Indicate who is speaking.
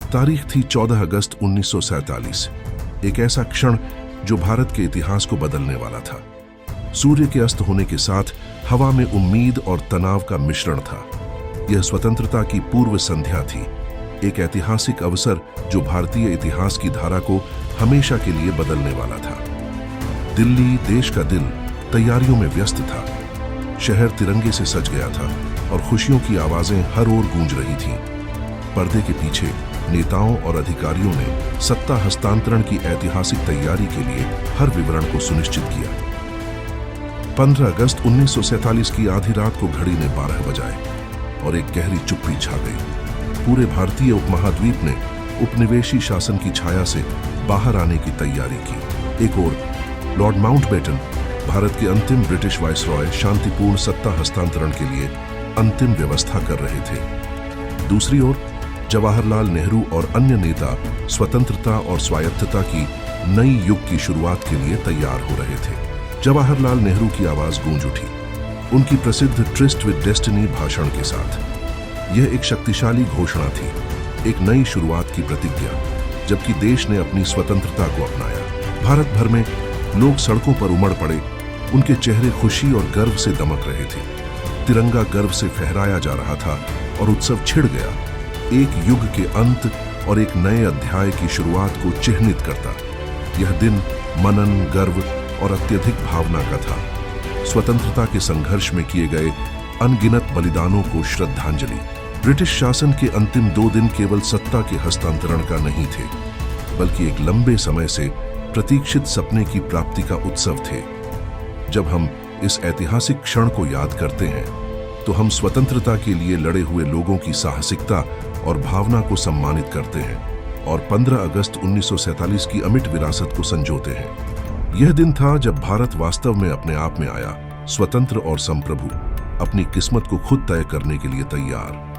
Speaker 1: तारीख थी 14 अगस्त 1947, एक ऐसा क्षण जो भारत के इतिहास को बदलने वाला था। सूर्य के अस्त होने के साथ हवा में उम्मीद और तनाव का मिश्रण था। यह स्वतंत्रता की पूर्व संध्या थी, एक ऐतिहासिक अवसर जो भारतीय इतिहास की धारा को हमेशा के लिए बदलने वाला था। दिल्ली, देश का दिल, तैयारियों में व्यस्त था। शहर तिरंगे से सज गया था और खुशियों की आवाजें हर ओर गूंज रही थीं। पर्दे के पीछे नेताओं और अधिकारियों ने सत्ता हस्तांतरण की ऐतिहासिक तैयारी के लिए हर विवरण को सुनिश्चित किया। 15 अगस्त 1947 की आधी रात को घड़ी ने 12 बजाए और एक गहरी चुप्पी छा गई। पूरे भारतीय उपमहाद्वीप ने उपनिवेशी शासन की छाया से बाहर आने की तैयारी की। एक ओर लॉर्ड माउंटबेटन, भारत के अंतिम ब्रिटिश वाइसरॉय, शांतिपूर्ण सत्ता हस्तांतरण के लिए अंतिम व्यवस्था कर रहे थे। दूसरी ओर जवाहरलाल नेहरू और अन्य नेता स्वतंत्रता और स्वायत्तता की नई युग की शुरुआत के लिए तैयार हो रहे थे। जवाहरलाल नेहरू की आवाज गूंज उठी, उनकी प्रसिद्ध ट्रिस्ट विद डेस्टिनी भाषण के साथ। यह एक शक्तिशाली घोषणा थी, एक नई शुरुआत की प्रतिज्ञा। जबकि देश ने अपनी स्वतंत्रता को अपनाया, भारत भर में लोग सड़कों पर उमड़ पड़े। उनके चेहरे खुशी और गर्व से दमक रहे थे। तिरंगा गर्व से फहराया जा रहा था और उत्सव छिड़ गया, एक युग के अंत और एक नए अध्याय की शुरुआत को चिह्नित करता। यह दिन मनन, गर्व और अत्यधिक भावना का था। स्वतंत्रता के संघर्ष में किए गए अनगिनत बलिदानों को श्रद्धांजलि। ब्रिटिश शासन के अंतिम 2 दिन केवल सत्ता के हस्तांतरण का नहीं थे, बल्कि एक लंबे समय से प्रतीक्षित सपने की प्राप्ति का उत्सव थे। जब हम इस ऐतिहासिक क्षण को याद करते हैं, तो हम स्वतंत्रता के लिए लड़े हुए लोगों की साहसिकता और भावना को सम्मानित करते हैं और 15 अगस्त 1947 की अमिट विरासत को संजोते हैं। यह दिन था जब भारत वास्तव में अपने आप में आया, स्वतंत्र और संप्रभु, अपनी किस्मत को खुद तय करने के लिए तैयार।